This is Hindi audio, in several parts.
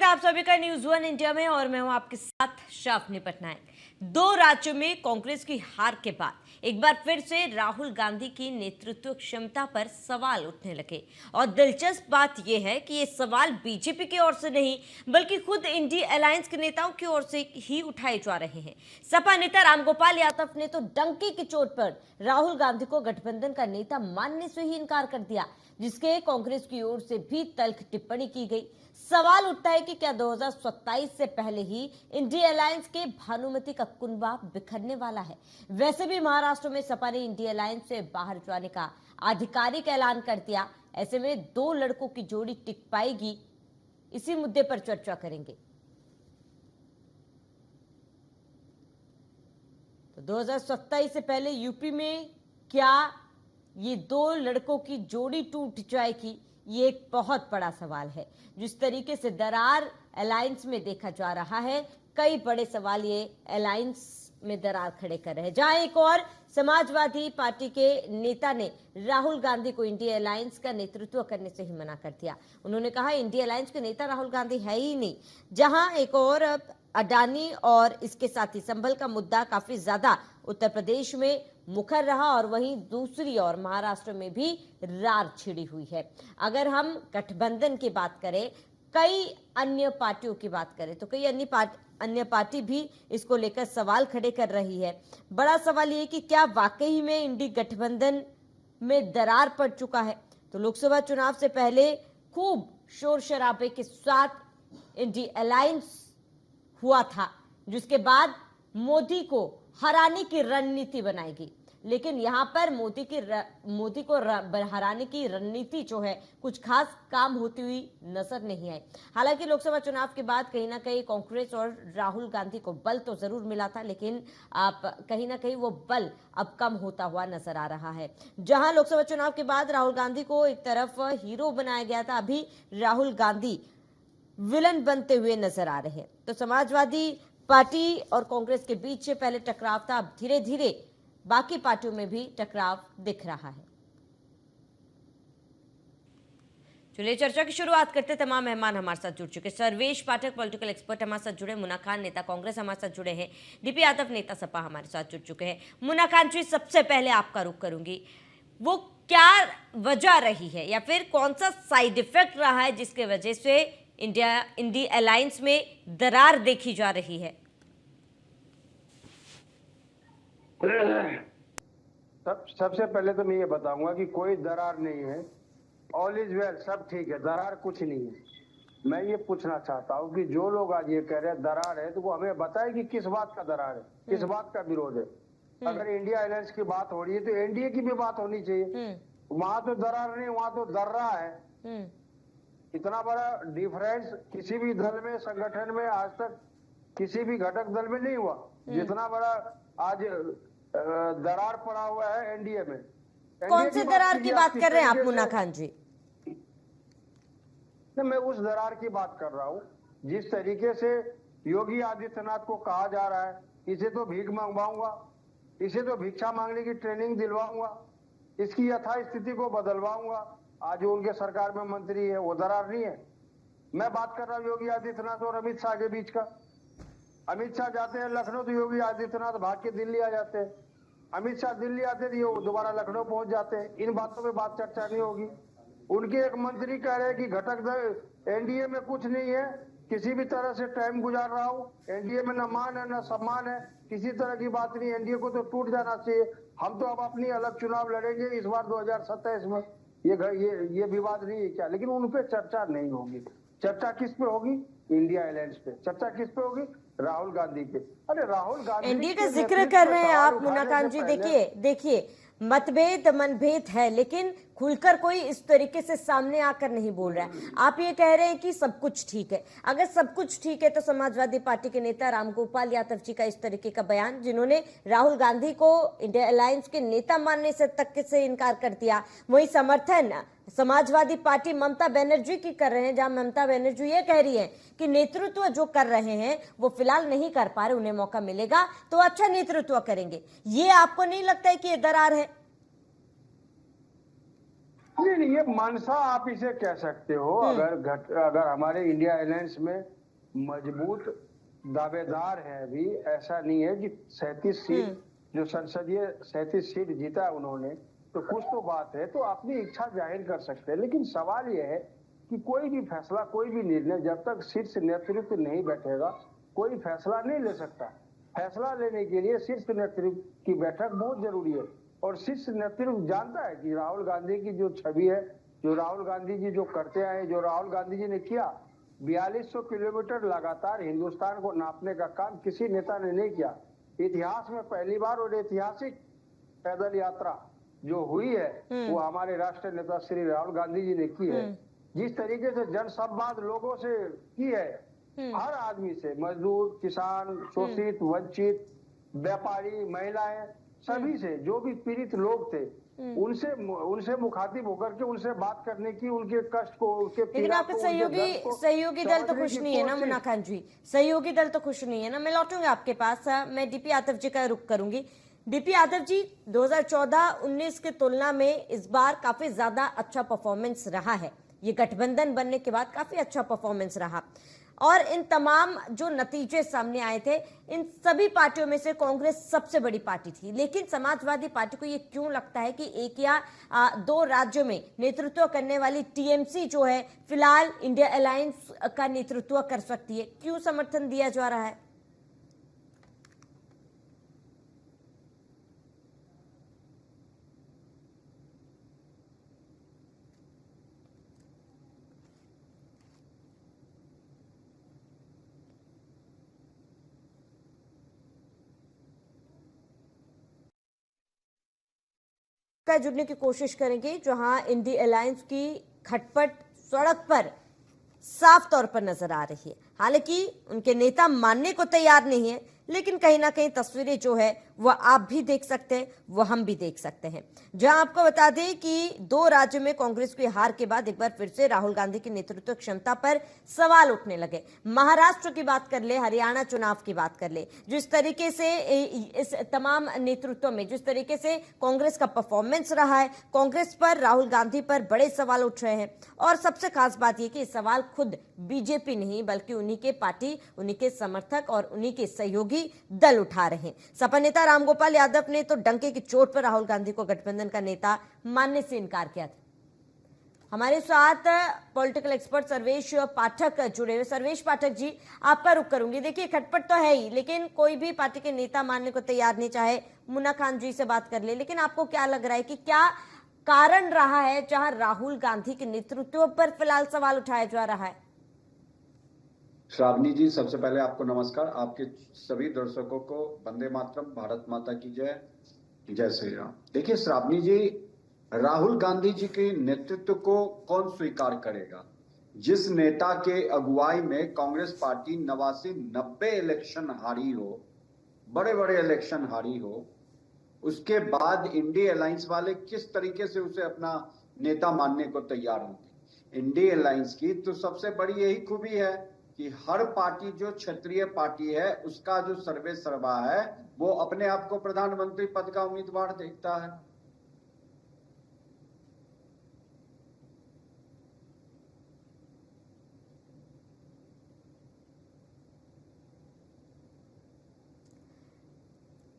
है आप सभी का न्यूज वन इंडिया में और मैं हूं आपके साथ शाफनी पटनायक। 2 राज्यों में कांग्रेस की हार के बाद एक बार फिर से राहुल गांधी की नेतृत्व क्षमता पर सवाल उठने लगे और दिलचस्प बात यह है कि ये सवाल बीजेपी की ओर से नहीं बल्कि खुद इंडिया अलायंस के नेताओं की ओर से ही उठाए जा रहे हैं। सपा नेता रामगोपाल यादव ने तो डंकी की चोट पर राहुल गांधी को गठबंधन का नेता मानने से ही इनकार कर दिया, जिसके कांग्रेस की ओर से भी तल्ख टिप्पणी की गई। सवाल उठता है कि क्या 2027 से पहले ही इंडिया अलायंस के भानुमति का कुनबा बिखरने वाला है। वैसे भी महाराष्ट्र में सपा ने इंडिया अलायंस से बाहर जाने का आधिकारिक ऐलान कर दिया। ऐसे में 2 लड़कों की जोड़ी टिक पाएगी, इसी मुद्दे पर चर्चा करेंगे। तो 2027 से पहले यूपी में क्या ये 2 लड़कों की जोड़ी टूट जाएगी, ये एक बहुत बड़ा सवाल है। जिस तरीके से दरार अलायंस में देखा जा रहा है, कई बड़े सवाल ये अलायंस में दरार खड़े कर रहे हैं। जहां एक और समाजवादी पार्टी के नेता ने राहुल गांधी को इंडिया अलायंस का नेतृत्व करने से ही मना कर दिया। उन्होंने कहा इंडिया अलायंस के नेता राहुल गांधी है ही नहीं। जहां एक और अडानी और इसके साथी संभल का मुद्दा काफी ज्यादा उत्तर प्रदेश में मुखर रहा और वहीं दूसरी ओर महाराष्ट्र में भी रार छिड़ी हुई है। अगर हम गठबंधन की बात करें, कई अन्य पार्टियों की बात करें तो कई अन्य पार्टी भी इसको लेकर सवाल खड़े कर रही है। बड़ा सवाल ये कि क्या वाकई में इंडी गठबंधन में दरार पड़ चुका है। तो लोकसभा चुनाव से पहले खूब शोर शराबे के साथ इंडी अलायंस हुआ था, जिसके बाद मोदी को हराने की रणनीति बनाएगी। लेकिन यहां पर मोदी को हराने की रणनीति जो है कुछ खास काम होती हुई नजर नहीं आई। हालांकि लोकसभा चुनाव के बाद कहीं ना कहीं कांग्रेस और राहुल गांधी को बल तो जरूर मिला था, लेकिन कहीं ना कहीं वो बल अब कम होता हुआ नजर आ रहा है। जहां लोकसभा चुनाव के बाद राहुल गांधी को एक तरफ हीरो बनाया गया था, अभी राहुल गांधी विलन बनते हुए नजर आ रहे हैं। तो समाजवादी पार्टी और कांग्रेस के बीच पहले टकराव था, अब धीरे धीरे बाकी पार्टियों में भी टकराव दिख रहा है। चलिए चर्चा की शुरुआत करते। तमाम मेहमान हमारे साथ जुड़ चुके। सर्वेश पाठक पॉलिटिकल एक्सपर्ट हमारे साथ जुड़े, मुन्ना खान नेता कांग्रेस हमारे साथ जुड़े हैं, डीपी यादव नेता सपा हमारे साथ जुड़ चुके हैं। मुन्ना खान जी, सबसे पहले आपका रुख करूंगी, वो क्या वजह रही है या फिर कौन सा साइड इफेक्ट रहा है जिसके वजह से इंडिया अलायंस में दरार देखी जा रही है। सबसे पहले तो मैं ये बताऊंगा कि कोई दरार नहीं है, ऑल इज वेल, सब ठीक है, दरार कुछ नहीं है। मैं ये पूछना चाहता हूँ कि जो लोग आज ये कह रहे हैं दरार है, तो वो हमें बताए कि किस बात का दरार है, किस बात का विरोध है। अगर इंडिया अलायंस की बात हो रही है तो एनडीए की भी बात होनी चाहिए। वहां तो दरार नहीं, वहां तो दर्रा है। इतना बड़ा डिफरेंस किसी भी दल में, संगठन में आज तक किसी भी घटक दल में नहीं हुआ जितना बड़ा आज दरार पड़ा हुआ है एनडीए में। कौन से दरार की बात कर रहे हैं आप मुन्ना खान जी? मैं उस दरार की बात कर रहा हूँ जिस तरीके से योगी आदित्यनाथ को कहा जा रहा है, इसे तो भीख मंगवाऊंगा, इसे तो भिक्षा मांगने की ट्रेनिंग दिलवाऊंगा, इसकी यथास्थिति को बदलवाऊंगा। आज जो उनके सरकार में मंत्री है, वो दरार नहीं है। मैं बात कर रहा हूँ योगी आदित्यनाथ और अमित शाह के बीच का। अमित शाह जाते हैं लखनऊ तो योगी आदित्यनाथ भाग के दिल्ली आ जाते हैं, अमित शाह दिल्ली आते तो ये दोबारा लखनऊ पहुंच जाते हैं। इन बातों पे बात चर्चा नहीं होगी। उनके एक मंत्री कह रहे हैं कि घटक दल एनडीए में कुछ नहीं है, किसी भी तरह से टाइम गुजार रहा हूँ, एनडीए में न मान है न सम्मान है, किसी तरह की बात नहीं, एनडीए को तो टूट जाना चाहिए, हम तो अब अपनी अलग चुनाव लड़ेंगे इस बार 2027 में। ये विवाद नहीं है क्या? लेकिन उन पे चर्चा नहीं होगी। चर्चा किस पे होगी? इंडिया अलायंस पे। चर्चा किस पे होगी? राहुल गांधी पे। अरे राहुल गांधी एनडीए का जिक्र कर रहे हैं आप मुन्ना खान जी। देखिए मतभेद मनभेद है, लेकिन खुलकर कोई इस तरीके से सामने आकर नहीं बोल रहा है। आप ये कह रहे हैं कि सब कुछ ठीक है। अगर सब कुछ ठीक है तो समाजवादी पार्टी के नेता रामगोपाल यादव जी का इस तरीके का बयान, जिन्होंने राहुल गांधी को इंडिया अलायंस के नेता मानने से तक से इनकार कर दिया, वही समर्थन समाजवादी पार्टी ममता बनर्जी की कर रहे हैं, जहां ममता बनर्जी ये कह रही है कि नेतृत्व जो कर रहे हैं वो फिलहाल नहीं कर पा रहे, उन्हें मौका मिलेगा तो अच्छा नेतृत्व करेंगे। ये आपको नहीं लगता है कि ये दरार है? नहीं नहीं, ये मनसा आप इसे कह सकते हो। अगर हमारे इंडिया अलायंस में मजबूत दावेदार है अभी, ऐसा नहीं है कि 37 सीट जो संसदीय 37 सीट जीता उन्होंने, तो कुछ तो बात है, तो अपनी इच्छा जाहिर कर सकते हैं। लेकिन सवाल यह है कि कोई भी फैसला, कोई भी निर्णय जब तक शीर्ष नेतृत्व नहीं बैठेगा, कोई फैसला नहीं ले सकता। फैसला लेने के लिए शीर्ष नेतृत्व की बैठक बहुत जरूरी है। और शीर्ष नेतृत्व जानता है कि राहुल गांधी की जो छवि है, जो राहुल गांधी जी जो करते आए, जो राहुल गांधी जी ने किया, 4200 किलोमीटर लगातार हिंदुस्तान को नापने का काम किसी नेता ने नहीं किया। इतिहास में पहली बार और ऐतिहासिक पैदल यात्रा जो हुई है वो हमारे राष्ट्रीय नेता श्री राहुल गांधी जी ने की है। जिस तरीके से जनसंवाद लोगों से की है, हर आदमी से, मजदूर, किसान, शोषित, वंचित, व्यापारी, महिलाएं, सभी से, जो भी पीड़ित लोग थे, उनसे मुखातिब होकर के उनसे बात करने की, उनके कष्ट को, उनके लेकिन आपके सहयोगी दल तो खुश नहीं है ना मुन्ना खान जी? सहयोगी दल तो खुश नहीं है ना? मैं लौटूंगा आपके पास। मैं डीपी यादव जी का रुख करूंगी। डीपी यादव जी, 2014-19 की तुलना में इस बार काफी ज्यादा अच्छा परफॉर्मेंस रहा है। ये गठबंधन बनने के बाद काफी अच्छा परफॉर्मेंस रहा, और इन तमाम जो नतीजे सामने आए थे, इन सभी पार्टियों में से कांग्रेस सबसे बड़ी पार्टी थी। लेकिन समाजवादी पार्टी को ये क्यों लगता है कि एक या दो राज्यों में नेतृत्व करने वाली टीएमसी जो है, फिलहाल इंडिया अलायंस का नेतृत्व कर सकती है? क्यों समर्थन दिया जा रहा है? का जुड़ने की कोशिश करेंगे, जहां इंडी अलायंस की खटपट सड़क पर साफ तौर पर नजर आ रही है। हालांकि उनके नेता मानने को तैयार नहीं है, लेकिन कहीं ना कहीं तस्वीरें जो है वह आप भी देख सकते हैं, वह हम भी देख सकते हैं। जहां आपको बता दें कि दो राज्यों में कांग्रेस की हार के बाद एक बार फिर से राहुल गांधी की नेतृत्व क्षमता पर सवाल उठने लगे। महाराष्ट्र की बात कर ले, हरियाणा चुनाव की बात कर ले, जिस तरीके से इस तमाम नेतृत्व में जिस तरीके से कांग्रेस का परफॉर्मेंस रहा है, कांग्रेस पर, राहुल गांधी पर बड़े सवाल उठ रहे हैं। और सबसे खास बात यह कि सवाल खुद बीजेपी नहीं, बल्कि उन्हीं के पार्टी, उन्हीं के समर्थक और उन्हीं के सहयोगी दल उठा रहे हैं। सपा नेता रामगोपाल यादव ने तो डंके की चोट पर राहुल गांधी को गठबंधन का नेता मानने से इनकार किया था। हमारे साथ पॉलिटिकल एक्सपर्ट सर्वेश पाठक जुड़े हुए। सर्वेश पाठक जी, आपका रुख करूंगी। देखिए, खटपट तो है ही, लेकिन कोई भी पार्टी के नेता मानने को तैयार नहीं, चाहे मुन्ना खान जी से बात कर ले। लेकिन आपको क्या लग रहा है कि क्या कारण रहा है जहां राहुल गांधी के नेतृत्व पर फिलहाल सवाल उठाया जा रहा है? श्रावणी जी, सबसे पहले आपको नमस्कार। आपके सभी दर्शकों को वंदे मातरम, भारत माता की जय, जय श्री राम। देखिए श्रावणी जी, राहुल गांधी जी के नेतृत्व को कौन स्वीकार करेगा? जिस नेता के अगुवाई में कांग्रेस पार्टी 89-90 इलेक्शन हारी हो, बड़े बड़े इलेक्शन हारी हो, उसके बाद इंडिया अलायंस वाले किस तरीके से उसे अपना नेता मानने को तैयार होंगे? इंडिया अलायंस की तो सबसे बड़ी यही खूबी है कि हर पार्टी जो क्षेत्रीय पार्टी है, उसका जो सर्वे सर्वा है, वो अपने आप को प्रधानमंत्री पद का उम्मीदवार देखता है।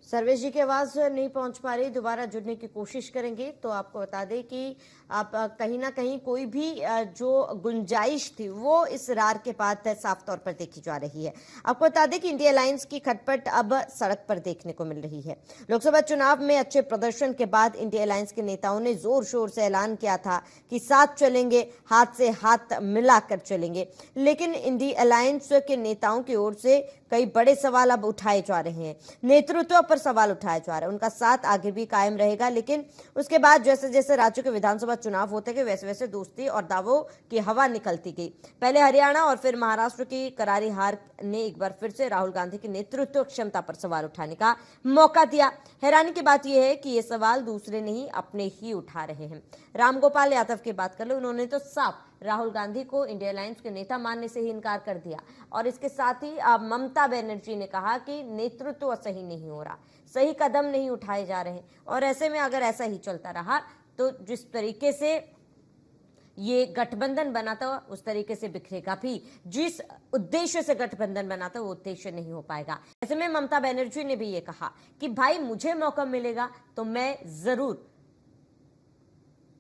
सर्वेश जी की आवाज नहीं पहुंच पा रही, दोबारा जुड़ने की कोशिश करेंगे। तो आपको बता दें कि आप कहीं ना कहीं कोई भी जो गुंजाइश थी वो इस रार के बाद साफ तौर पर देखी जा रही है। आपको बता दें कि इंडिया अलायंस की खटपट अब सड़क पर देखने को मिल रही है। लोकसभा चुनाव में अच्छे प्रदर्शन के बाद इंडिया अलायंस के नेताओं ने जोर शोर से ऐलान किया था कि साथ चलेंगे, हाथ से हाथ मिलाकर चलेंगे। लेकिन इंडिया अलायंस के नेताओं की ओर से कई बड़े सवाल अब उठाए जा रहे हैं, नेतृत्व पर सवाल उठाया जा रहा है। उनका साथ आगे भी कायम रहेगा, लेकिन उसके बाद जैसे जैसे राज्यों के विधानसभा चुनाव होते गए, वैसे वैसे दोस्ती और दावों की हवा निकलती गई। पहले हरियाणा और फिर महाराष्ट्र की करारी हार ने एक बार फिर से राहुल गांधी की नेतृत्व क्षमता पर सवाल उठाने का मौका दिया। हैरानी की बात यह है कि ये सवाल दूसरे नहीं, अपने ही उठा रहे हैं। रामगोपाल यादव की बात कर लो, उन्होंने तो साफ राहुल गांधी को इंडिया अलायंस के नेता मानने से ही इनकार कर दिया। और इसके साथ ही ममता बनर्जी ने कहा कि नेतृत्व सही नहीं हो रहा, सही कदम नहीं उठाए जा रहे। और ऐसे में अगर ऐसा ही चलता रहा तो जिस तरीके से ये गठबंधन बना था उस तरीके से बिखरेगा भी। जिस उद्देश्य से गठबंधन बना था वो उद्देश्य नहीं हो पाएगा। ऐसे में ममता बनर्जी ने भी ये कहा कि भाई मुझे मौका मिलेगा तो मैं जरूर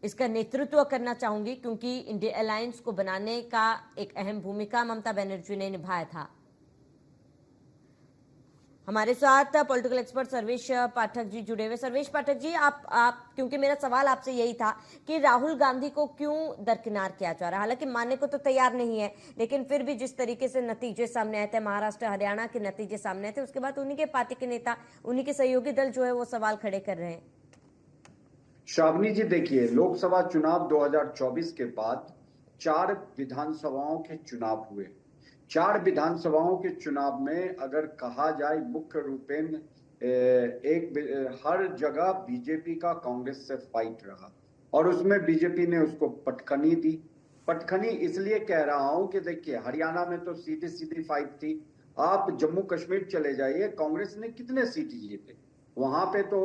इसका नेतृत्व करना चाहूंगी, क्योंकि इंडिया अलायंस को बनाने का एक अहम भूमिका ममता बनर्जी ने निभाया था। हमारे साथ पॉलिटिकल एक्सपर्ट सर्वेश पाठक जी जुड़े हुए। सर्वेश पाठक जी, आप क्योंकि मेरा सवाल आपसे यही था कि राहुल गांधी को क्यों दरकिनार किया जा रहा है। हालांकि मानने को तो तैयार नहीं है, लेकिन फिर भी जिस तरीके से नतीजे सामने आए थे, महाराष्ट्र हरियाणा के नतीजे सामने आए थे, उसके बाद उन्हीं के पार्टी के नेता, उन्हीं के सहयोगी दल जो है वो सवाल खड़े कर रहे हैं। श्रावणी जी देखिए, लोकसभा चुनाव 2024 के बाद 4 विधानसभाओं के चुनाव हुए। 4 विधानसभाओं के चुनाव में अगर कहा जाए मुख्य रूपेण हर जगह बीजेपी का कांग्रेस से फाइट रहा और उसमें बीजेपी ने उसको पटखनी दी। पटखनी इसलिए कह रहा हूं कि देखिए, हरियाणा में तो सीधी सीधी फाइट थी। आप जम्मू कश्मीर चले जाइए, कांग्रेस ने कितने सीट जीते वहां पे तो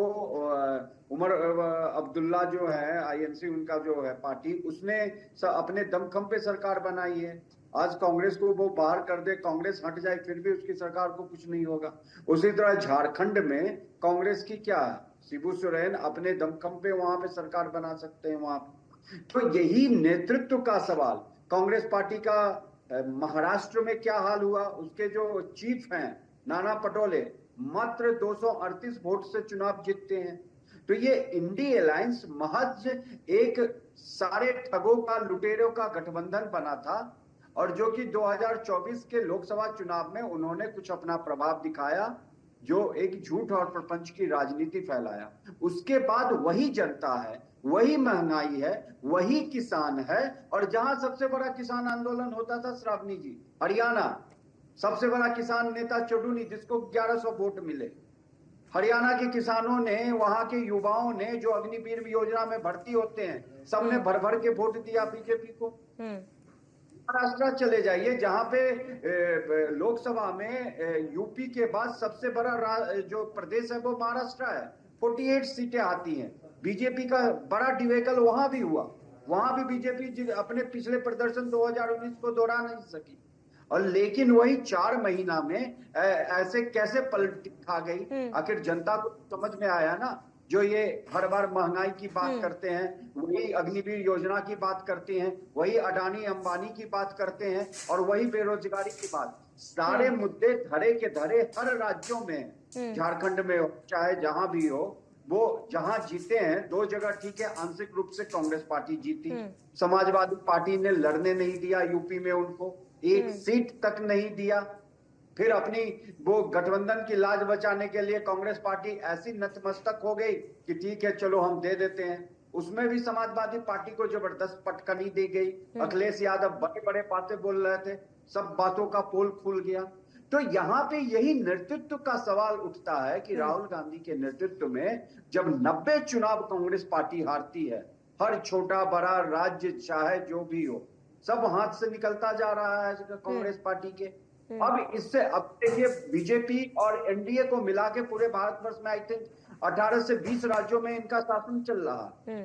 उमर अब्दुल्ला जो है, आईएनसी उनका जो है पार्टी, उसने अपने दमखम पे सरकार बनाई है। आज कांग्रेस को वो बाहर कर दे, कांग्रेस हट जाए, फिर भी उसकी सरकार को कुछ नहीं होगा। उसी तरह झारखंड में कांग्रेस की क्या है, शिबू सोरेन अपने दमखम पे वहां पे सरकार बना सकते हैं वहां पे। तो यही नेतृत्व का सवाल। कांग्रेस पार्टी का महाराष्ट्र में क्या हाल हुआ, उसके जो चीफ हैं नाना पटोले, मात्र 238 वोट से चुनाव जीतते हैं। तो ये इंडी अलायंस महज एक सारे ठगों का, लुटेरों का गठबंधन बना था, और जो कि 2024 के लोकसभा चुनाव में उन्होंने कुछ अपना प्रभाव दिखाया, जो एक झूठ और प्रपंच की राजनीति फैलाया। उसके बाद वही जनता है, वही महंगाई है, वही किसान है। और जहां सबसे बड़ा किसान आंदोलन होता था श्रावणी जी, हरियाणा, सबसे बड़ा किसान नेता चौधरी, जिसको 1100 वोट मिले। हरियाणा के किसानों ने, वहां के युवाओं ने, जो अग्निवीर योजना में भर्ती होते हैं, सबने भर भर के वोट दिया बीजेपी को। महाराष्ट्र चले जाइए, जहां पे लोकसभा में यूपी के बाद सबसे बड़ा जो प्रदेश है वो महाराष्ट्र है। 48 सीटें आती हैं। बीजेपी का बड़ा डिवेकल वहां भी हुआ। वहां भी बीजेपी अपने पिछले प्रदर्शन 2019 को दोहरा नहीं सकी। और लेकिन वही 4 महीना में ऐसे कैसे पलट खा गई। आखिर जनता को समझ में आया ना, जो ये हर बार महंगाई की बात करते हैं, वही अग्निवीर योजना की बात करते हैं, वही अडानी अंबानी की बात करते हैं, और वही बेरोजगारी की बात। सारे मुद्दे धरे के धरे हर राज्यों में, झारखंड में हो चाहे जहां भी हो, वो जहां जीते हैं 2 जगह ठीक है, आंशिक रूप से कांग्रेस पार्टी जीती। समाजवादी पार्टी ने लड़ने नहीं दिया यूपी में, उनको 1 सीट तक नहीं दिया। फिर अपनी वो गठबंधन की लाज बचाने के लिए कांग्रेस पार्टी ऐसी नतमस्तक हो गई कि ठीक है चलो हम दे देते हैं। उसमें भी समाजवादी पार्टी को जबरदस्त पटकनी दी गई। अखिलेश यादव बड़े बड़े बातें बोल रहे थे, सब बातों का पोल खुल गया। तो यहाँ पे यही नेतृत्व का सवाल उठता है कि राहुल गांधी के नेतृत्व में जब 90 चुनाव कांग्रेस पार्टी हारती है, हर छोटा बड़ा राज्य चाहे जो भी हो, सब हाथ से निकलता जा रहा है कांग्रेस पार्टी के। अब इससे, अब देखिए, बीजेपी और एनडीए को मिला के पूरे भारतवर्ष में आई थिंक 18 से 20 राज्यों में इनका शासन चल रहा है।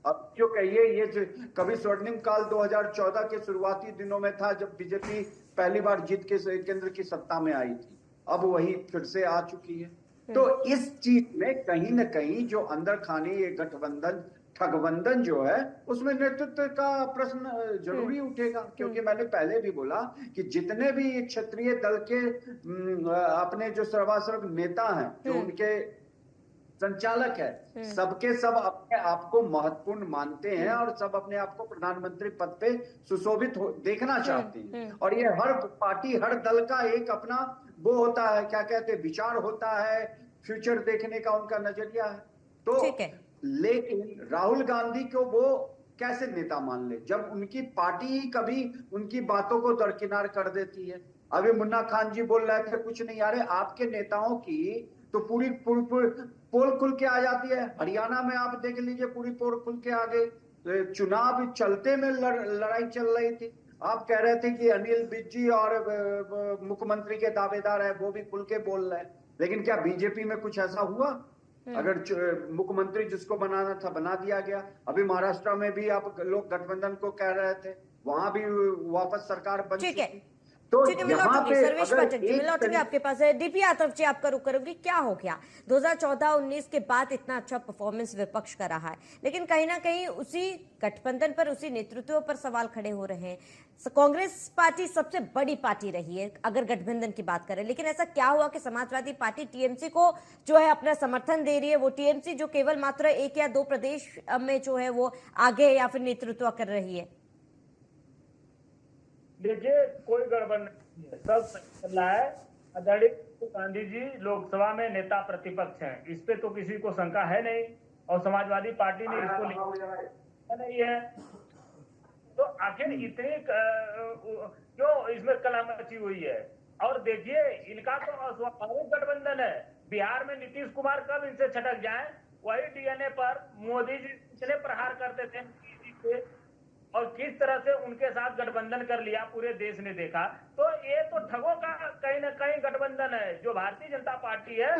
अब जो कहिए, ये कभी स्वर्णिम काल 2014 के शुरुआती दिनों में था, जब बीजेपी पहली बार जीत के केंद्र की सत्ता में आई थी। अब वही फिर से आ चुकी है। तो इस चीज में कहीं ना कहीं जो अंदर खाने ये गठबंधन, ठगबंधन जो है, उसमें नेतृत्व का प्रश्न जरूरी उठेगा। क्योंकि मैंने पहले भी बोला कि जितने भी क्षेत्रीय दल के अपने जो सर्वासर्व नेता हैं, जो उनके संचालक है, सबके सब अपने आप को महत्वपूर्ण मानते हैं और सब अपने आप को प्रधानमंत्री पद पे सुशोभित देखना चाहते हैं। और ये हर पार्टी, हर दल का एक अपना वो होता है, क्या कहते हैं, विचार होता है, फ्यूचर देखने का उनका नजरिया है। तो लेकिन राहुल गांधी को वो कैसे नेता मान ले, जब उनकी पार्टी ही कभी उनकी बातों को दरकिनार कर देती है। अभी मुन्ना खान जी बोल रहे थे कुछ नहीं आ रहे, आपके नेताओं की तो पूरी पोल खुल के आ जाती है। हरियाणा में आप देख लीजिए, पूरी पोल खुल के आ गई। चुनाव चलते में लड़ाई चल रही थी। आप कह रहे थे कि अनिल विज जी और मुख्यमंत्री के दावेदार है, वो भी खुल के बोल रहे हैं। लेकिन क्या बीजेपी में कुछ ऐसा हुआ? अगर मुख्यमंत्री जिसको बनाना था बना दिया गया। अभी महाराष्ट्र में भी आप लोग गठबंधन को कह रहे थे, वहां भी वापस सरकार बन ठीक है, चुकी। तो ठीक है, मैं यहाँ लौटूंगी पे सर्वेश अगर पाठक जी, मैं लौटूंगी आपके पास है। डीपी यादव जी, आपका रुख करूंगी। क्या हो गया 2014-19 के बाद इतना अच्छा परफॉर्मेंस विपक्ष का रहा है, लेकिन कहीं ना कहीं उसी गठबंधन पर, उसी नेतृत्व पर सवाल खड़े हो रहे हैं। कांग्रेस पार्टी सबसे बड़ी पार्टी रही है अगर गठबंधन की बात करें, लेकिन ऐसा क्या हुआ कि समाजवादी पार्टी टीएमसी को जो है अपना समर्थन दे रही है? वो टीएमसी जो केवल मात्र 1 या 2 प्रदेश में जो है वो आगे या फिर नेतृत्व कर रही है। देखिए, कोई गड़बड़ नहीं है, सब सही चल रहा है। आदरणीय गांधी जी लोकसभा में नेता प्रतिपक्ष हैं, इस पे तो किसी को शंका है नहीं, और समाजवादी पार्टी ने इसको लिखा नहीं है। तो आखिर इतनी क्यों इसमें कलह मची हुई है? और देखिए, इनका तो अस्वाभाविक गठबंधन है। बिहार में नीतीश कुमार कब इनसे छटक जाए, वही डीएनए पर मोदी जी इतने प्रहार करते थे और किस तरह से उनके साथ गठबंधन कर लिया, पूरे देश ने देखा। तो ये तो ठगों का कहीं ना कहीं गठबंधन है। जो भारतीय जनता पार्टी है,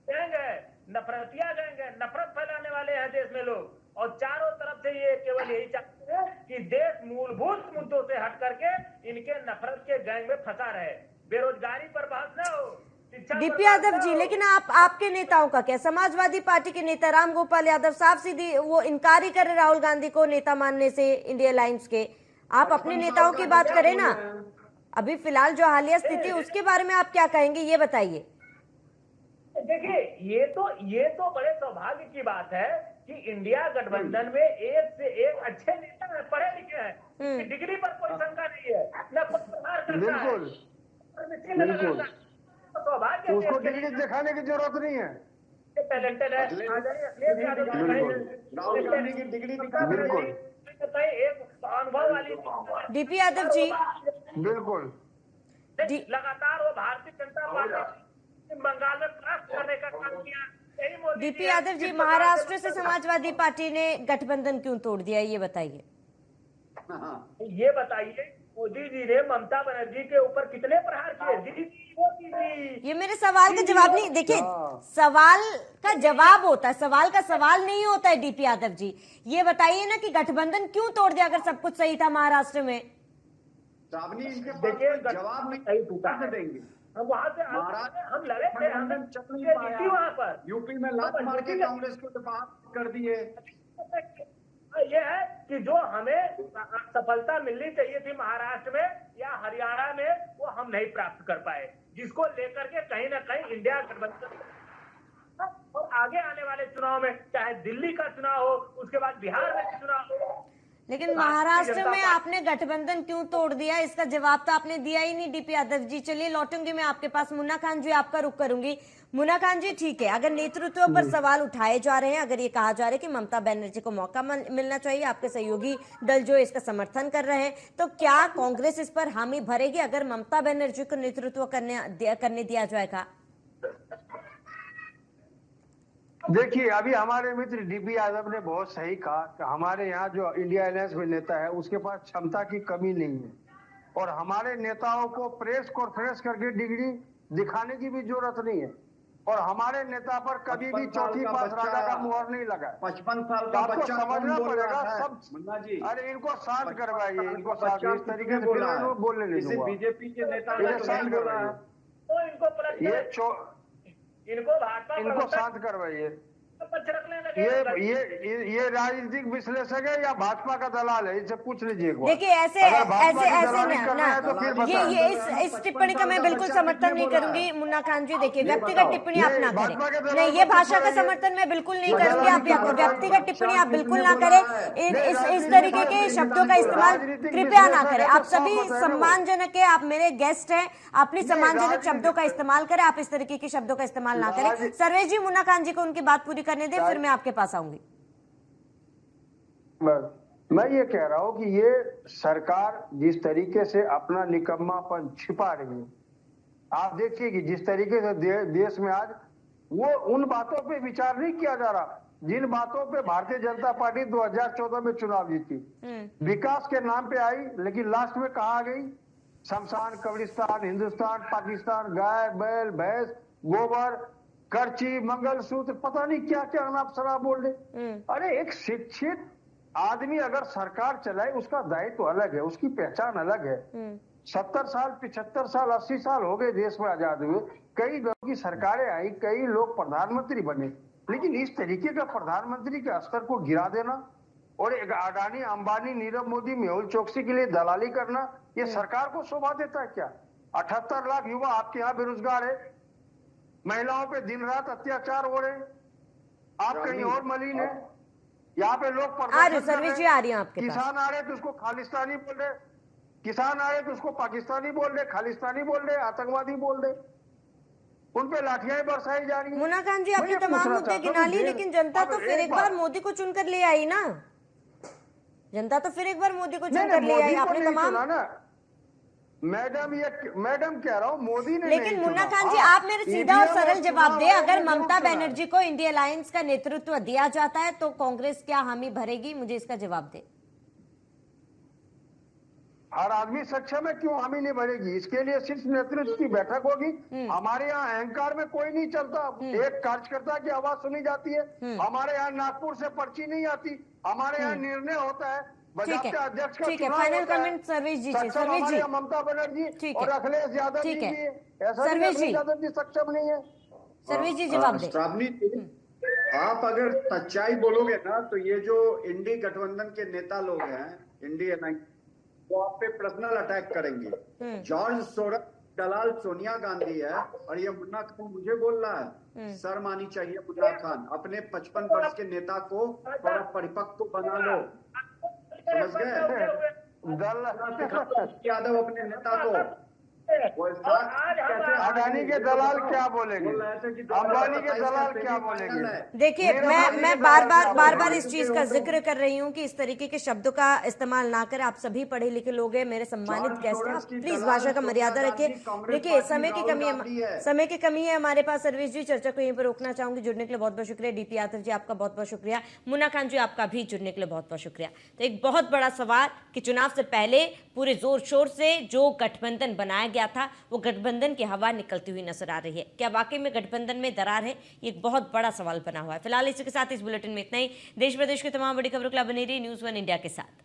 गैंग है, नफरतिया गैंग है, नफरत फैलाने वाले हैं देश में लोग, और चारों तरफ से ये केवल यही चाहते हैं कि देश मूलभूत मुद्दों से हट करके इनके नफरत के गैंग में फंसा रहे। बेरोजगारी पर बहस न हो, डीपी यादव जी, लेकिन आपके नेताओं का क्या? समाजवादी पार्टी के नेता राम गोपाल यादव साफ सीधी वो इनकार ही कर रहे राहुल गांधी को नेता मानने से इंडिया अलायंस के। आप अपने नेताओं की बात करें ना। अभी फिलहाल जो हालिया स्थिति है उसके बारे में आप क्या कहेंगे, ये बताइए। देखिए, ये तो बड़े सौभाग्य की बात है कि इंडिया गठबंधन में एक से एक अच्छे नेता है, पढ़े लिखे हैं, डिग्री पर कोई शंका नहीं है, न कोई प्रहार करता है, बिल्कुल। सौभाग्य उसको डिग्री दिखाने की जरूरत नहीं है। टैलेंटेड है। राहुल गांधी की डिग्री दिखा बिल्कुल, एक अनुभव वाली डीपी यादव जी, बिल्कुल। लगातार वो भारतीय जनता पार्टी बंगाल में परास्त करने का काम किया। डीपी यादव जी, महाराष्ट्र से समाजवादी पार्टी ने गठबंधन क्यों तोड़ दिया, ये बताइए। ये बताइए, मोदी जी ने ममता बनर्जी के ऊपर कितने प्रहार किए? दीदी, ये मेरे सवाल का जवाब नहीं। देखिए, सवाल का जवाब होता है, सवाल का सवाल नहीं होता है। डीपी यादव जी, ये बताइए ना कि गठबंधन क्यों तोड़ दिया अगर सब कुछ सही था महाराष्ट्र में? देखिए, जवाब नहीं सही टूटा देंगे। हम वहां से हम लड़े थे, हम जीती वहां पर। यूपी में लात मार के कांग्रेस को दफा कर दिए। ये है कि जो हमें सफलता मिलनी चाहिए थी महाराष्ट्र में या हरियाणा में, वो हम नहीं प्राप्त कर पाए, जिसको लेकर के कहीं ना कहीं इंडिया गठबंधन और आगे आने वाले चुनाव में, चाहे दिल्ली का चुनाव हो, उसके बाद बिहार में चुनाव हो। लेकिन महाराष्ट्र में आपने गठबंधन क्यों तोड़ दिया, इसका जवाब तो आपने दिया ही नहीं। डीपी यादव जी, चलिए लौटूंगी मैं आपके पास। मुन्ना खान जी, आपका रुख करूंगी। मुन्ना खान जी, ठीक है, अगर नेतृत्व पर सवाल उठाए जा रहे हैं, अगर ये कहा जा रहा है कि ममता बनर्जी को मौका मिलना चाहिए, आपके सहयोगी दल जो इसका समर्थन कर रहे हैं, तो क्या कांग्रेस इस पर हामी भरेगी अगर ममता बनर्जी को नेतृत्व करने दिया जाएगा? देखिए, अभी हमारे मित्र डीपी यादव ने बहुत सही कहा कि हमारे यहाँ जो इंडिया अलायंस में नेता है उसके पास क्षमता की कमी नहीं है, और हमारे नेताओं को प्रेस कॉन्फ्रेंस करके डिग्री दिखाने की भी जरूरत नहीं है, और हमारे नेता पर कभी भी चौथी पास राजा का मुहर नहीं लगा। 55 साल का आपको बच्चा समझना पड़ेगा सब। मुन्ना जी, अरे इनको शांत करवाइए, इनको शांत, इस तरीके से बोला फिर बोलने नहीं दूंगा। बीजेपी के नेता इन्हें शांत करवाइए, तो इनको भाजपा इनको शांत करवाइए। ये राजनीतिक विश्लेषक है या भाजपा का दलाल है, इनसे पूछ लीजिए। देखिए, ऐसे ये इस टिप्पणी का मैं बिल्कुल समर्थन नहीं करूंगी मुन्ना खान जी। देखिए, व्यक्तिगत टिप्पणी आप ना करें। नहीं, ये भाषा का समर्थन मैं बिल्कुल नहीं करूंगी। आप व्यक्तिगत टिप्पणी आप बिल्कुल ना करें। इस तरीके के शब्दों का इस्तेमाल कृपया ना करें। आप सभी सम्मानजनक है, आप मेरे गेस्ट हैं, अपनी सम्मानजनक शब्दों का इस्तेमाल करें, आप इस तरीके के शब्दों का इस्तेमाल ना करें। सर्वेश जी, मुन्ना खान जी को उनकी बात पूरी करने दें, फिर मैं आपके पास आऊंगी। मैं ये कह रहा हूं कि ये सरकार जिस तरीके से अपना निकम्मापन छिपा रही है, आप देखिए कि जिस तरीके से देश में आज वो उन बातों पे विचार नहीं किया जा रहा जिन बातों पे भारतीय जनता पार्टी 2014 में चुनाव जीती। विकास के नाम पे आई, लेकिन लास्ट में कहा गई शमशान, कब्रिस्तान, हिंदुस्तान, पाकिस्तान, गाय बैल भैंस गोबर, करची, मंगलसूत्र, पता नहीं क्या क्या अनाप शराब बोल रहे। अरे एक शिक्षित आदमी अगर सरकार चलाए उसका दायित्व अलग है, उसकी पहचान अलग है। 70 साल, 75 साल, 80 साल हो गए देश में आजाद हुए, कई लोगों की सरकारें आई, कई लोग प्रधानमंत्री बने, लेकिन इस तरीके का प्रधानमंत्री के स्तर को गिरा देना और एक अडानी, अंबानी, नीरव मोदी, मेहुल चोकसी के लिए दलाली करना, ये सरकार को शोभा देता है क्या? 78 लाख युवा आपके यहाँ बेरोजगार है, महिलाओं पे दिन रात अत्याचार हो रहे हैं, आप कहीं और मलिन है। यहाँ पे लोग सर्वेश जी आ रही हैं आपके पास। किसान आ रहे तो उसको खालिस्तानी बोल रहे, किसान आ रहे तो उसको पाकिस्तानी बोल रहे, खालिस्तानी बोल रहे, आतंकवादी बोल रहे, उन पे लाठियां बरसाई जा रही है। मुन्ना खान जी आपने तमाम मुद्दे गिना लिए, लेकिन जनता तो फिर एक बार मोदी को चुनकर ले आई ना, जनता तो फिर एक बार मोदी को चुनकर ले आई। आपने तमाम मैडम कह रहा हूँ मोदी ने, लेकिन मुन्ना खान जी आप मेरे सीधा और सरल जवाब दे, अगर ममता बनर्जी को इंडिया अलायंस का नेतृत्व दिया जाता है तो कांग्रेस क्या हामी भरेगी? मुझे इसका जवाब दे। हर आदमी सक्षम है, क्यों हामी नहीं भरेगी? इसके लिए सिर्फ नेतृत्व की बैठक होगी। हमारे यहाँ अहंकार में कोई नहीं चलता, एक कार्यकर्ता की आवाज सुनी जाती है। हमारे यहाँ नागपुर से पर्ची नहीं आती, हमारे यहाँ निर्णय होता है, ठीक है, अध्यक्ष का ठीक है। चुनाव फाइनल होता है। कमेंट सर्वेश जी। सर्वेश जी, ममता बनर्जी और अखिलेश यादव जी, ऐसा सर्वेश जी यादव जी सक्षम नहीं है। सर्वेश जी जवाब दे। श्रावणी, आप अगर सच्चाई बोलोगे ना तो ये जो इंडी गठबंधन के नेता लोग हैं, इंडिया, वो आप पे पर्सनल अटैक करेंगे। जॉर्ज सोरस दलाल सोनिया गांधी है और ये मुन्ना खान मुझे बोल रहा है। शर्म आनी चाहिए मुन्ना खान, अपने 55 वर्ष के नेता को थोड़ा परिपक्व बना लो, समझ गए? यादव अपने नेता को अडानी के दलाल क्या बोलेंगे, अंबानी के दलाल क्या बोलेंगे? देखिए मैं बार बार इस चीज का जिक्र कर रही हूँ कि इस तरीके के शब्दों का इस्तेमाल ना करें। आप सभी पढ़े लिखे लोग हैं, मेरे सम्मानित गेस्ट हैं, आप प्लीज भाषा का मर्यादा रखिए। देखिए समय की कमी है हमारे पास। सर्वेश जी चर्चा को यहीं पर रोकना चाहूंगी। जुड़ने के लिए बहुत बहुत शुक्रिया। डीपी यादव जी आपका बहुत बहुत शुक्रिया। मुन्ना खान जी आपका भी जुड़ने के लिए बहुत बहुत शुक्रिया। तो एक बहुत बड़ा सवाल कि चुनाव से पहले पूरे जोर शोर से जो गठबंधन बनाया गया था वो गठबंधन की हवा निकलती हुई नजर आ रही है। क्या वाकई में गठबंधन में दरार है? ये एक बहुत बड़ा सवाल बना हुआ है। फिलहाल इसी के साथ इस बुलेटिन में इतना ही। देश प्रदेश की तमाम बड़ी खबरों के लिए बने रहिए न्यूज़ 1 इंडिया के साथ।